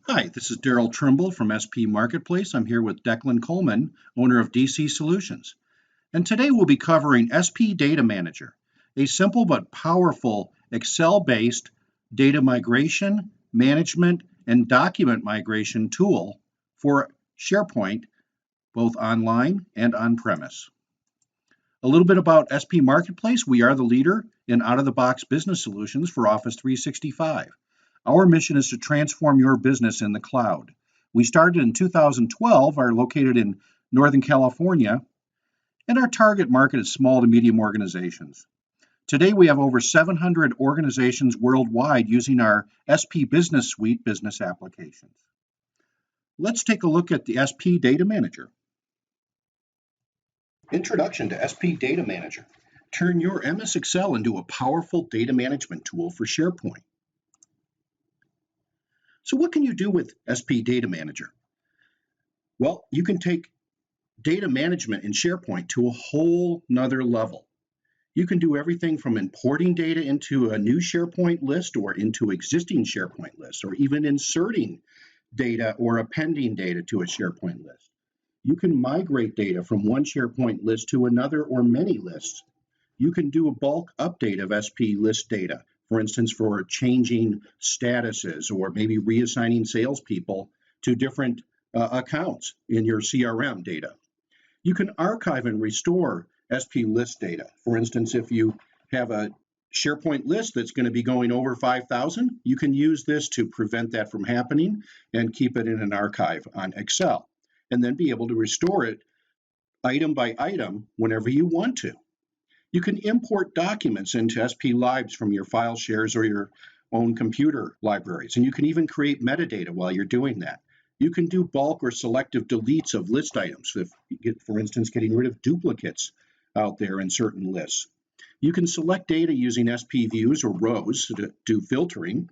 Hi, this is Daryl Trimble from SP Marketplace. I'm here with Declan Coleman, owner of DC Solutions. And today we'll be covering SP Data Manager, a simple but powerful Excel-based data migration, management, and document migration tool for SharePoint, both online and on-premise. A little bit about SP Marketplace. We are the leader in out-of-the-box business solutions for Office 365. Our mission is to transform your business in the cloud. We started in 2012, are located in Northern California, and our target market is small to medium organizations. Today, we have over 700 organizations worldwide using our SP Business Suite business applications. Let's take a look at the SP Data Manager. Introduction to SP Data Manager. Turn your MS Excel into a powerful data management tool for SharePoint. So what can you do with SP Data Manager? Well, you can take data management in SharePoint to a whole nother level. You can do everything from importing data into a new SharePoint list or into existing SharePoint lists, or even inserting data or appending data to a SharePoint list. You can migrate data from one SharePoint list to another or many lists. You can do a bulk update of SP list data, for instance, for changing statuses or maybe reassigning salespeople to different accounts in your CRM data. You can archive and restore SP list data. For instance, if you have a SharePoint list that's going to be going over 5,000, you can use this to prevent that from happening and keep it in an archive on Excel, and then be able to restore it item by item whenever you want to. You can import documents into SP Lives from your file shares or your own computer libraries, and you can even create metadata while you're doing that. You can do bulk or selective deletes of list items, if you get, for instance, getting rid of duplicates out there in certain lists. You can select data using SP views or rows to do filtering,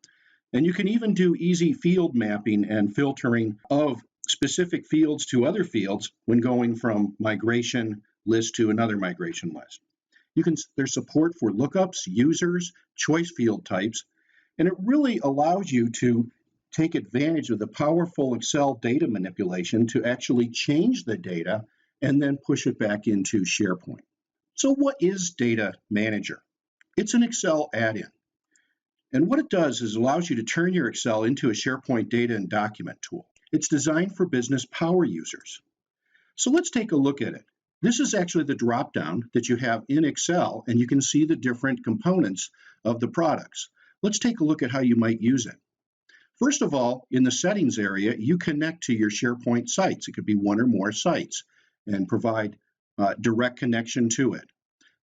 and you can even do easy field mapping and filtering of specific fields to other fields when going from migration list to another migration list. There's support for lookups, users, choice field types, and it really allows you to take advantage of the powerful Excel data manipulation to actually change the data and then push it back into SharePoint. So what is Data Manager? It's an Excel add-in. And what it does is allows you to turn your Excel into a SharePoint data and document tool. It's designed for business power users. So let's take a look at it. This is actually the drop-down that you have in Excel, and you can see the different components of the products. Let's take a look at how you might use it. First of all, in the settings area, you connect to your SharePoint sites. It could be one or more sites and provide direct connection to it.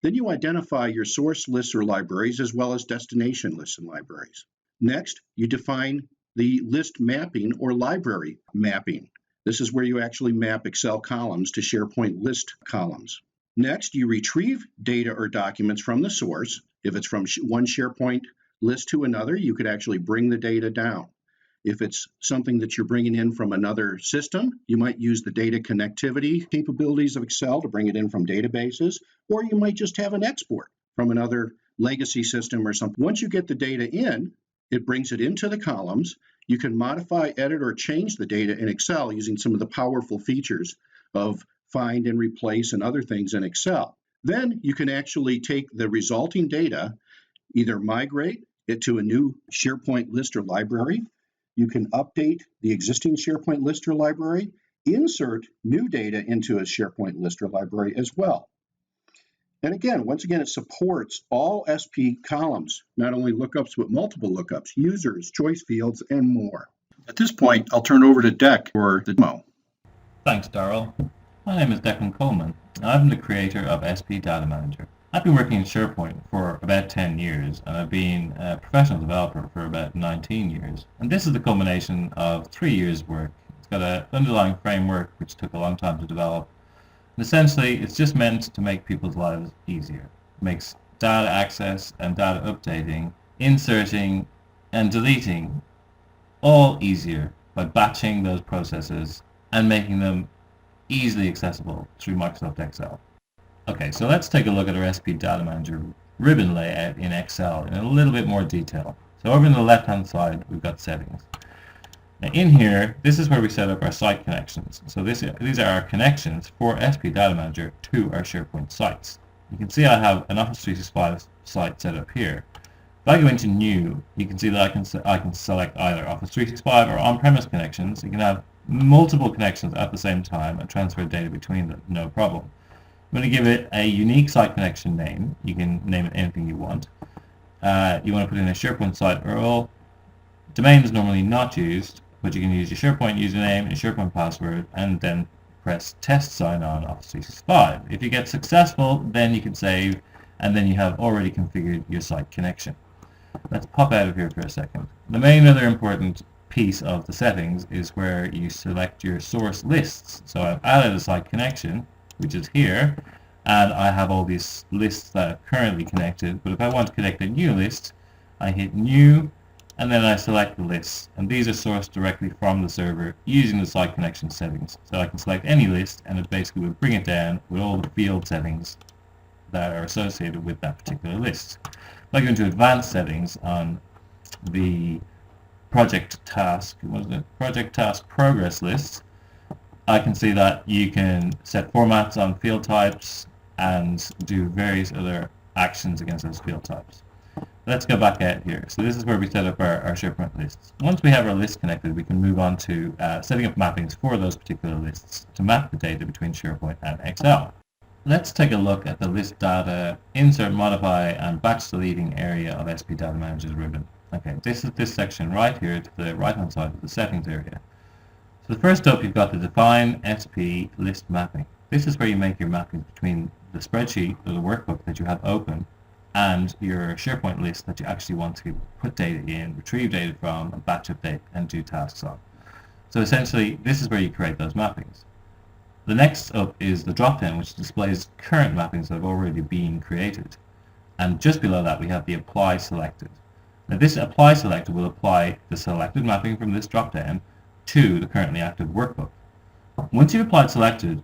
Then you identify your source lists or libraries as well as destination lists and libraries. Next, you define the list mapping or library mapping. This is where you actually map Excel columns to SharePoint list columns. Next, you retrieve data or documents from the source. If it's from one SharePoint list to another, you could actually bring the data down. If it's something that you're bringing in from another system, you might use the data connectivity capabilities of Excel to bring it in from databases, or you might just have an export from another legacy system or something. Once you get the data in, it brings it into the columns. You can modify, edit, or change the data in Excel using some of the powerful features of find and replace and other things in Excel. Then you can actually take the resulting data, either migrate it to a new SharePoint list or library. You can update the existing SharePoint list or library, insert new data into a SharePoint list or library as well. And again, once again, it supports all SP columns, not only lookups, but multiple lookups, users, choice fields, and more. At this point, I'll turn over to Dec for the demo. Thanks, Darrell. My name is Declan Coleman, and I'm the creator of SP Data Manager. I've been working in SharePoint for about 10 years, and I've been a professional developer for about 19 years. And this is the culmination of 3 years' work. It's got an underlying framework which took a long time to develop. And essentially, it's just meant to make people's lives easier. It makes data access and data updating, inserting and deleting all easier by batching those processes and making them easily accessible through Microsoft Excel. Okay, so let's take a look at our SP Data Manager ribbon layout in Excel in a little bit more detail. So over on the left-hand side, we've got settings. Now in here, this is where we set up our site connections. So these are our connections for SP Data Manager to our SharePoint sites. You can see I have an Office 365 site set up here. If I go into New, you can see that I can select either Office 365 or on-premise connections. You can have multiple connections at the same time and transfer data between them, no problem. I'm going to give it a unique site connection name. You can name it anything you want. You want to put in a SharePoint site URL. Domain is normally not used, but you can use your SharePoint username, your SharePoint password, and then press test sign on Office 365. If you get successful, then you can save, and then you have already configured your site connection. Let's pop out of here for a second. The main other important piece of the settings is where you select your source lists. So I've added a site connection, which is here, and I have all these lists that are currently connected, but if I want to connect a new list, I hit New, and then I select the lists, and these are sourced directly from the server using the site connection settings. So I can select any list, and it basically will bring it down with all the field settings that are associated with that particular list. If I go into advanced settings on the project task progress list, I can see that you can set formats on field types and do various other actions against those field types. Let's go back out here. So this is where we set up our SharePoint lists. Once we have our list connected, we can move on to setting up mappings for those particular lists to map the data between SharePoint and Excel. Let's take a look at the list data, insert, modify, and batch deleting area of SP Data Manager's ribbon. Okay, this is this section right here to the right-hand side of the settings area. So first up, you've got the define SP list mapping. This is where you make your mapping between the spreadsheet or the workbook that you have open and your SharePoint list that you actually want to put data in, retrieve data from, and batch update and do tasks on. So essentially, this is where you create those mappings. The next up is the drop-down, which displays current mappings that have already been created. And just below that, we have the apply selected. Now this apply selected will apply the selected mapping from this drop-down to the currently active workbook. Once you've applied selected,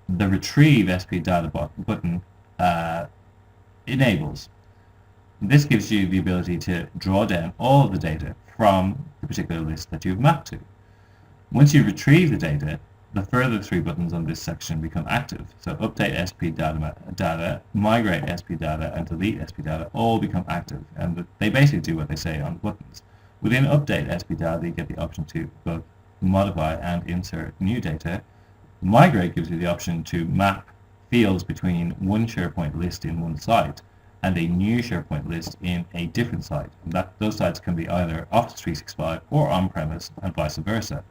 the retrieve SP data button enables. This gives you the ability to draw down all of the data from the particular list that you've mapped to. Once you retrieve the data, the further three buttons on this section become active. So update SP data, migrate SP data, and delete SP data all become active, and they basically do what they say on buttons. Within update SP data, you get the option to both modify and insert new data. Migrate gives you the option to map fields between one SharePoint list in one site and a new SharePoint list in a different site. And those sites can be either Office 365 or on-premise and vice versa.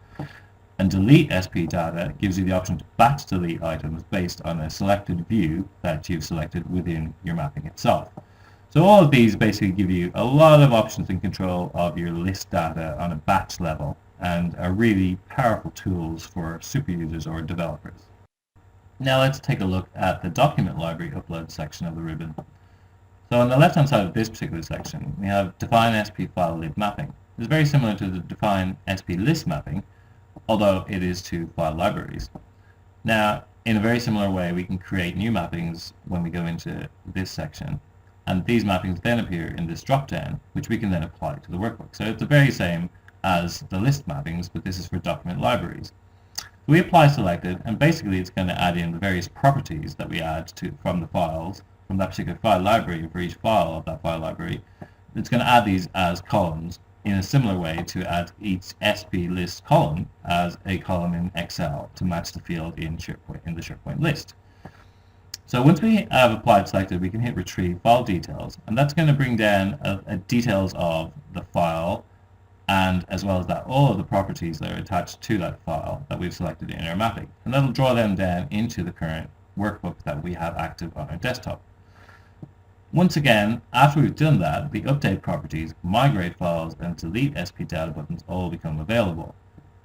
And delete SP data gives you the option to batch delete items based on a selected view that you've selected within your mapping itself. So all of these basically give you a lot of options and control of your list data on a batch level and are really powerful tools for super users or developers. Now let's take a look at the document library upload section of the ribbon. So on the left-hand side of this particular section, we have define SP file lib mapping. It's very similar to the define SP list mapping, although it is to file libraries. Now, in a very similar way, we can create new mappings when we go into this section, and these mappings then appear in this drop-down, which we can then apply to the workbook. So it's the very same as the list mappings, but this is for document libraries. We apply selected, and basically it's going to add in the various properties that we add from the files, from that particular file library for each file of that file library. It's going to add these as columns in a similar way to add each SP list column as a column in Excel to match the field in the SharePoint list. So once we have applied selected, we can hit retrieve file details, and that's going to bring down details of the file, and as well as that all of the properties that are attached to that file that we've selected in our mapping, and that'll draw them down into the current workbook that we have active on our desktop. Once again, after we've done that, the update properties, migrate files, and delete SP data buttons all become available.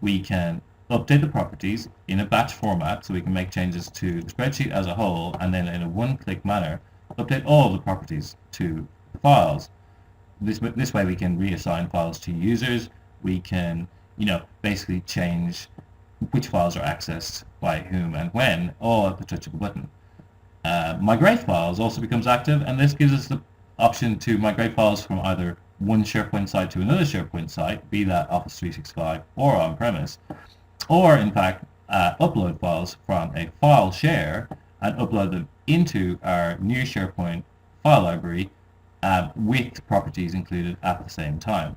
We can update the properties in a batch format, so we can make changes to the spreadsheet as a whole, and then in a one-click manner, update all of the properties to the files. This way we can reassign files to users. We can, basically change which files are accessed by whom and when, all at the touch of a button. Migrate files also becomes active, and this gives us the option to migrate files from either one SharePoint site to another SharePoint site, be that Office 365 or on-premise, or in fact upload files from a file share and upload them into our new SharePoint file library with properties included at the same time.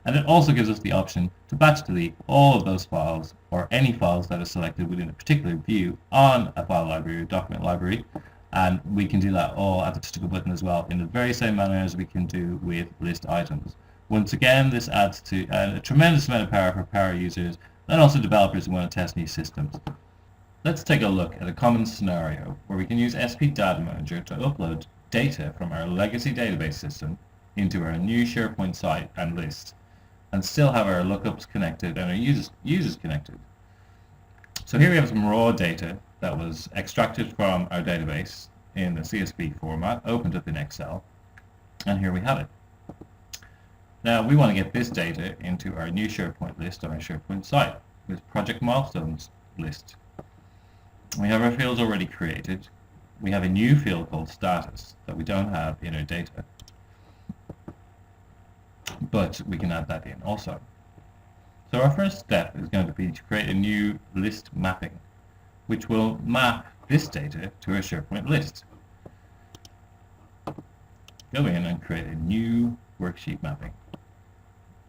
And it also gives us the option to batch delete all of those files or any files that are selected within a particular view on a file library or document library. And we can do that all at the touch of a button as well in the very same manner as we can do with list items. Once again, this adds to a tremendous amount of power for power users and also developers who want to test new systems. Let's take a look at a common scenario where we can use SP Data Manager to upload data from our legacy database system into our new SharePoint site and list, and still have our lookups connected and our users connected. So here we have some raw data that was extracted from our database in the CSV format, opened up in Excel, and here we have it. Now we want to get this data into our new SharePoint list on our SharePoint site, with project milestones list. We have our fields already created. We have a new field called status that we don't have in our data, but we can add that in also. So our first step is going to be to create a new list mapping, which will map this data to a SharePoint list. Go in and create a new worksheet mapping.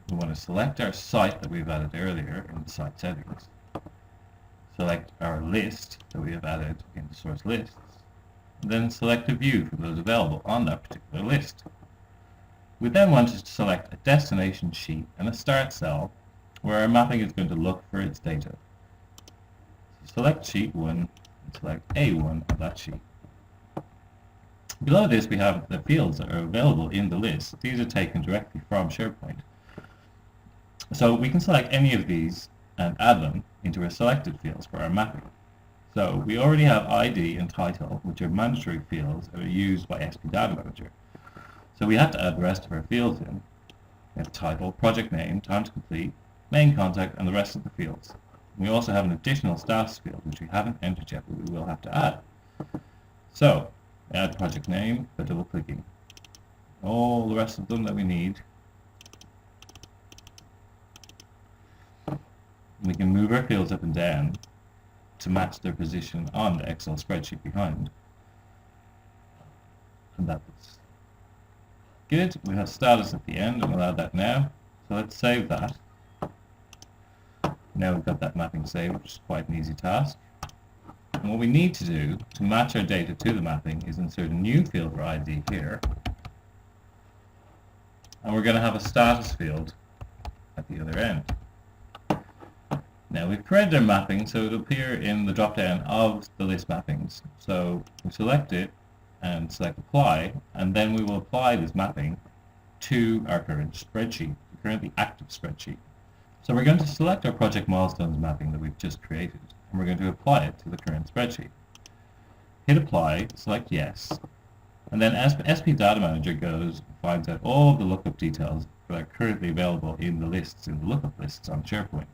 We want to select our site that we've added earlier in the site settings. Select our list that we have added in the source lists. Then select a view for those available on that particular list. We then want to select a destination sheet and a start cell where our mapping is going to look for its data. So select sheet 1 and select A1 of that sheet. Below this we have the fields that are available in the list. These are taken directly from SharePoint. So we can select any of these and add them into our selected fields for our mapping. So we already have ID and title, which are mandatory fields that are used by SP Data Manager. So we have to add the rest of our fields in. We have title, project name, time to complete, main contact, and the rest of the fields. We also have an additional status field, which we haven't entered yet, but we will have to add. So add project name by double clicking. All the rest of them that we need. We can move our fields up and down to match their position on the Excel spreadsheet behind. And that's good. We have status at the end, and we'll add that now. So let's save that. Now we've got that mapping saved, which is quite an easy task. And what we need to do to match our data to the mapping is insert a new field for ID here. And we're going to have a status field at the other end. Now we've created our mapping so it'll appear in the drop-down of the list mappings. So we select it and select apply, and then we will apply this mapping to our current spreadsheet, the currently active spreadsheet. So we're going to select our project milestones mapping that we've just created, and we're going to apply it to the current spreadsheet. Hit apply, select yes, and then as SP Data Manager goes and finds out all of the lookup details that are currently available in the lists, in the lookup lists on SharePoint.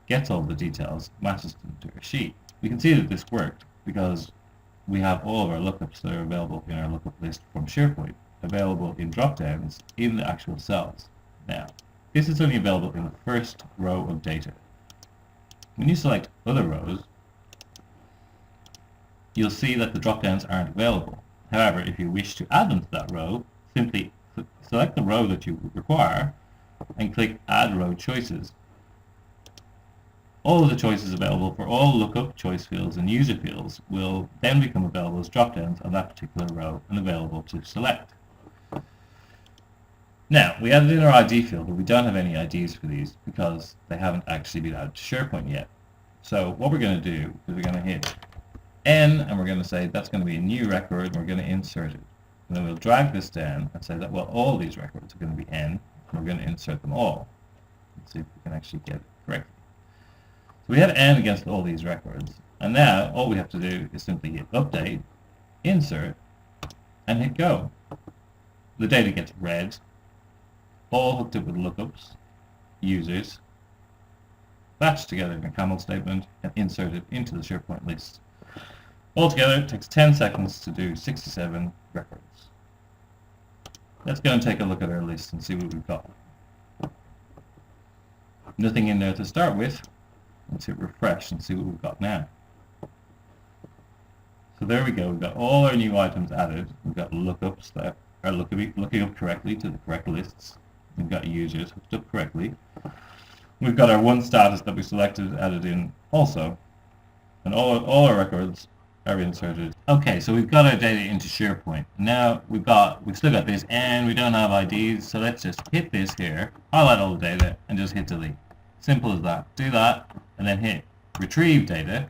Gets all the details, matches them to our sheet. We can see that this worked because we have all of our lookups that are available in our lookup list from SharePoint available in drop-downs in the actual cells. Now, this is only available in the first row of data. When you select other rows, you'll see that the drop-downs aren't available. However, if you wish to add them to that row, simply select the row that you require and click Add Row Choices. All of the choices available for all lookup, choice fields, and user fields will then become available as drop-downs on that particular row and available to select. Now, we added in our ID field, but we don't have any IDs for these because they haven't actually been added to SharePoint yet. So what we're going to do is we're going to hit N, and we're going to say that's going to be a new record, and we're going to insert it. And then we'll drag this down and say that, well, all these records are going to be N, and we're going to insert them all. Let's see if we can actually get it correctly. So we have N against all these records, and now all we have to do is simply hit Update, Insert, and hit Go. The data gets read, all hooked up with lookups, users, batched together in a camel statement, and inserted into the SharePoint list. Altogether, it takes 10 seconds to do 67 records. Let's go and take a look at our list and see what we've got. Nothing in there to start with. Let's hit refresh and see what we've got now. So there we go, we've got all our new items added. We've got lookups that are looking up correctly to the correct lists. We've got users hooked up correctly. We've got our one status that we selected added in also. And all our records are inserted. Okay, so we've got our data into SharePoint. Now we've still got this and we don't have IDs, so let's just hit this here, highlight all the data and just hit delete. Simple as that. Do that and then hit retrieve data.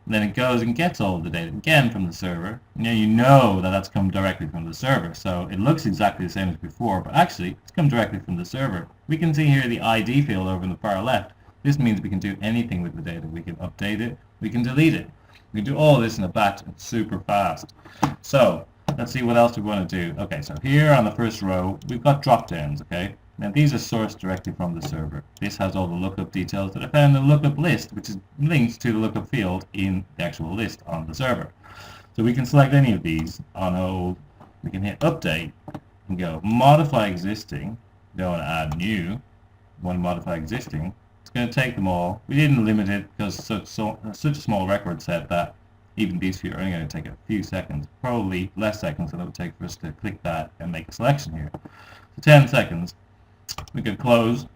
And then it goes and gets all of the data again from the server. Now you know that that's come directly from the server, so it looks exactly the same as before, but actually it's come directly from the server. We can see here the ID field over in the far left. This means we can do anything with the data. We can update it, we can delete it. We can do all of this in a batch. It's super fast. So let's see what else we want to do. Okay, so here on the first row we've got drop downs. Okay, now these are sourced directly from the server. This has all the lookup details that are found in the lookup list, which is linked to the lookup field in the actual list on the server. So we can select any of these on hold. We can hit update and go modify existing. We don't want to add new. We want to modify existing. It's going to take them all. We didn't limit it because such a small record set that even these few are only going to take a few seconds, probably less seconds than it would take for us to click that and make a selection here. So 10 seconds. We could close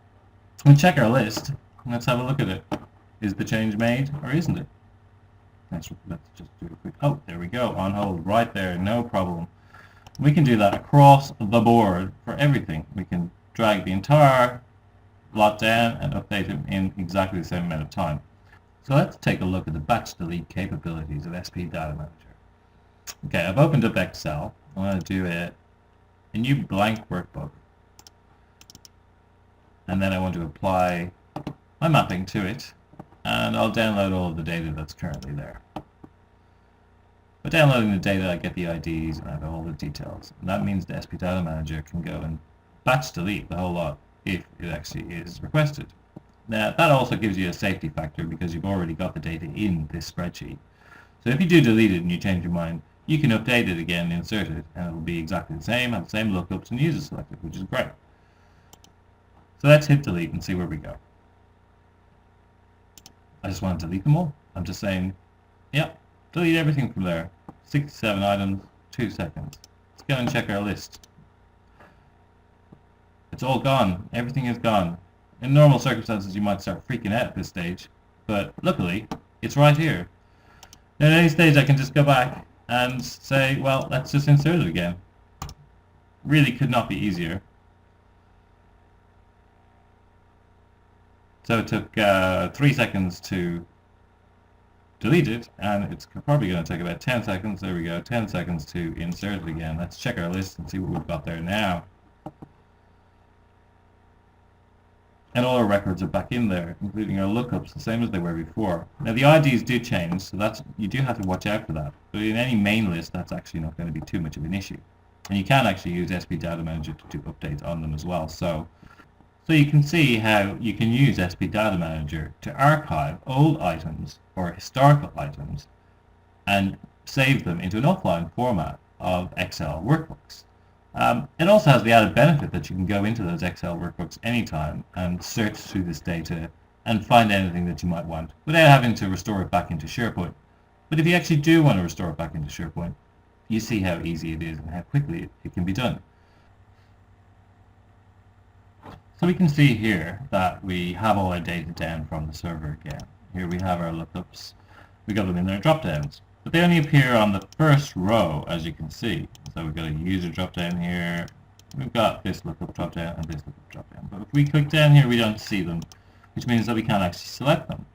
and check our list. Let's have a look at it. Is the change made or isn't it? Let's just do a quick, oh, there we go, on hold, right there, no problem. We can do that across the board for everything. We can drag the entire lot down and update them in exactly the same amount of time. So let's take a look at the batch delete capabilities of SP Data Manager. Okay, I've opened up Excel. I'm going to do a new blank workbook. And then I want to apply my mapping to it, and I'll download all of the data that's currently there. By downloading the data, I get the IDs and I have all the details, and that means the SP Data Manager can go and batch delete the whole lot if it actually is requested. Now that also gives you a safety factor because you've already got the data in this spreadsheet. So if you do delete it and you change your mind, you can update it again, insert it, and it'll be exactly the same, have the same lookups and user selected, which is great. So let's hit delete and see where we go. I just want to delete them all. I'm just saying, yep, delete everything from there. 67 items, 2 seconds. Let's go and check our list. It's all gone. Everything is gone. In normal circumstances, you might start freaking out at this stage, but luckily, it's right here. Now, at any stage, I can just go back and say, well, let's just insert it again. Really could not be easier. So it took 3 seconds to delete it, and it's probably going to take about 10 seconds. There we go, 10 seconds to insert it again. Let's check our list and see what we've got there now. And all our records are back in there, including our lookups, the same as they were before. Now the IDs do change, so you do have to watch out for that. But in any main list, that's actually not going to be too much of an issue. And you can actually use SP Data Manager to do updates on them as well. So you can see how you can use SP Data Manager to archive old items or historical items and save them into an offline format of Excel workbooks. It also has the added benefit that you can go into those Excel workbooks anytime and search through this data and find anything that you might want without having to restore it back into SharePoint. But if you actually do want to restore it back into SharePoint, you see how easy it is and how quickly it can be done. So we can see here that we have all our data down from the server again. Here we have our lookups. We got them in their drop-downs. But they only appear on the first row, as you can see. So we've got a user drop-down here. We've got this lookup drop-down and this lookup drop-down. But if we click down here, we don't see them, which means that we can't actually select them.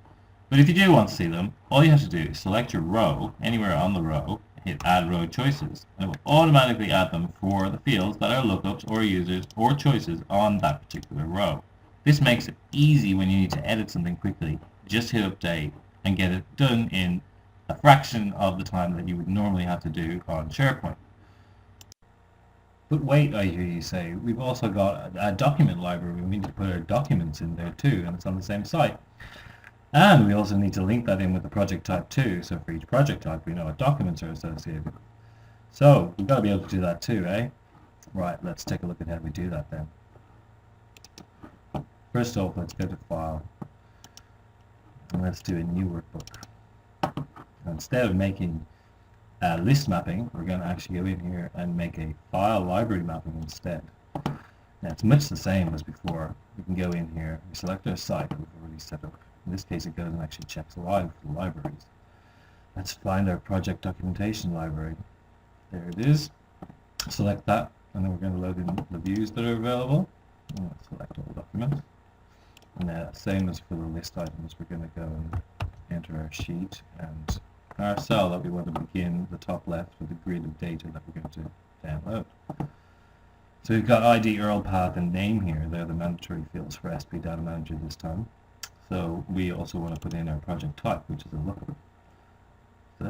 But if you do want to see them, all you have to do is select your row, anywhere on the row, hit Add Row Choices, and it will automatically add them for the fields that are lookups or users or choices on that particular row. This makes it easy when you need to edit something quickly. Just hit Update and get it done in a fraction of the time that you would normally have to do on SharePoint. But wait, I hear you say, we've also got a document library. We need to put our documents in there too, and it's on the same site. And we also need to link that in with the project type too. So for each project type, we know what documents are associated. So we've got to be able to do that too, eh? Right, let's take a look at how we do that then. First off, let's go to File, and let's do a new workbook. Instead of making a list mapping, we're going to actually go in here and make a file library mapping instead. Now it's much the same as before. We can go in here, we select our site that we've already set up. In this case it goes and actually checks live for the libraries. Let's find our project documentation library. There it is. Select that, and then we're going to load in the views that are available. And let's select all documents. And now, same as for the list items, we're going to go and enter our sheet and our cell that we want to begin the top left with the grid of data that we're going to download. So we've got ID, URL path, and name here. They're the mandatory fields for SP Data Manager this time. So we also want to put in our project type, which is a lookup. So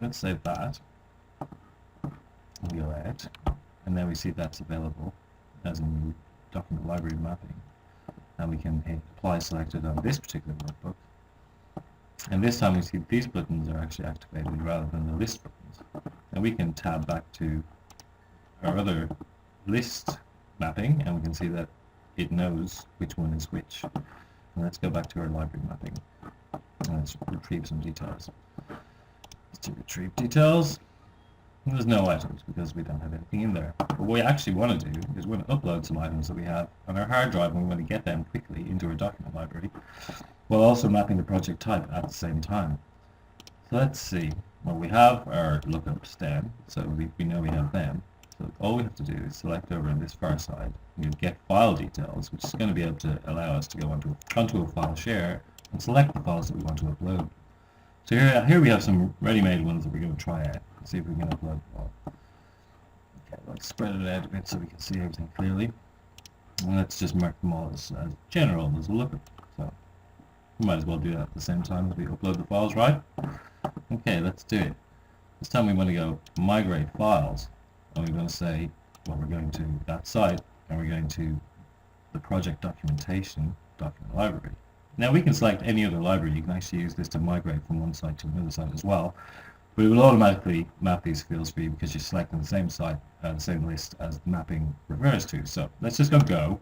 let's save that. We'll add, and then we see that's available as a new document library mapping. And we can hit apply selected on this particular workbook. And this time we see these buttons are actually activated rather than the list buttons. And we can tab back to our other list mapping, and we can see that it knows which one is which. And let's go back to our library mapping, and let's retrieve some details. Let's do retrieve details. And there's no items because we don't have anything in there. But what we actually want to do is we want to upload some items that we have on our hard drive, and we want to get them quickly into our document library, while also mapping the project type at the same time. So let's see. Well, we have our lookups down, so we know we have them. So all we have to do is select over on this far side. You get file details, which is going to be able to allow us to go onto a file share and select the files that we want to upload. So here we have some ready-made ones that we're going to try out and see if we can upload them all. Okay, let's spread it out a bit so we can see everything clearly. And let's just mark them all as general, as a lookup. So we might as well do that at the same time as we upload the files, right? Okay, let's do it. This time we want to go migrate files. And we're going to say, well, we're going to that site, and we're going to the project documentation document library. Now we can select any other library. You can actually use this to migrate from one site to another site as well. But it will automatically map these fields for you because you're selecting the same site, the same list as the mapping refers to. So let's just go.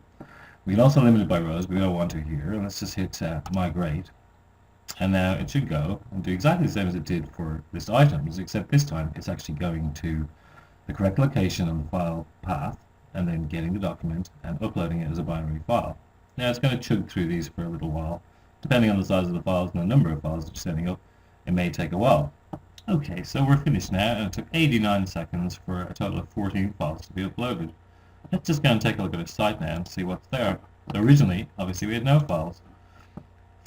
We can also limit it by rows, but we don't want to here. Let's just hit migrate. And now it should go and do exactly the same as it did for list items, except this time it's actually going to the correct location on the file path, and then getting the document and uploading it as a binary file. Now it's going to chug through these for a little while. Depending on the size of the files and the number of files that you're setting up, it may take a while. Okay, so we're finished now, and it took 89 seconds for a total of 14 files to be uploaded. Let's just go and take a look at the site now and see what's there. So originally, obviously, we had no files.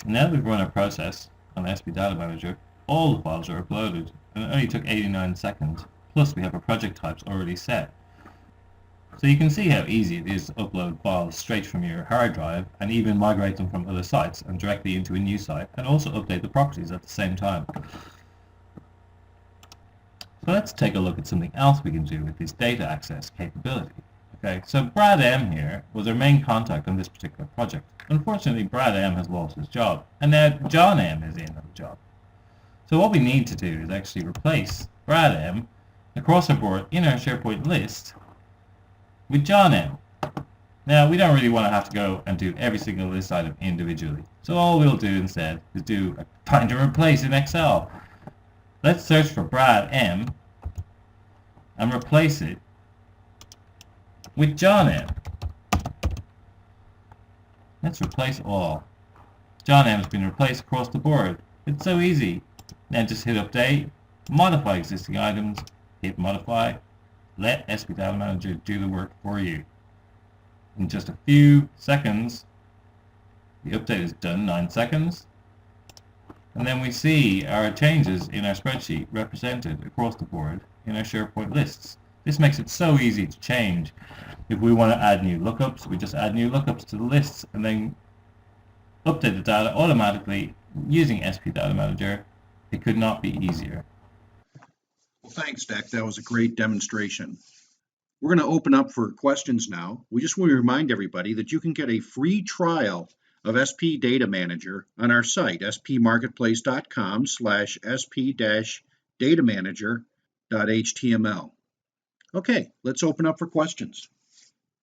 Now that we've run our process on SP Data Manager, all the files are uploaded, and it only took 89 seconds. Plus, we have our project types already set. So you can see how easy it is to upload files straight from your hard drive and even migrate them from other sites and directly into a new site, and also update the properties at the same time. So let's take a look at something else we can do with this data access capability. Okay, so Brad M here was our main contact on this particular project. Unfortunately, Brad M has lost his job, and now John M is in on the job. So what we need to do is actually replace Brad M across our board in our SharePoint list with John M. Now, we don't really want to have to go and do every single list item individually. So all we'll do instead is do a find and replace in Excel. Let's search for Brad M and replace it with John M. Let's replace all. John M has been replaced across the board. It's so easy. Now just hit update, modify existing items, hit modify, let SP Data Manager do the work for you. In just a few seconds, the update is done, 9 seconds. And then we see our changes in our spreadsheet represented across the board in our SharePoint lists. This makes it so easy to change. If we want to add new lookups, we just add new lookups to the lists and then update the data automatically using SP Data Manager. It could not be easier. Well, thanks, Deck. That was a great demonstration. We're going to open up for questions now. We just want to remind everybody that you can get a free trial of SP Data Manager on our site, spmarketplace.com/sp-datamanager.html. Okay, let's open up for questions.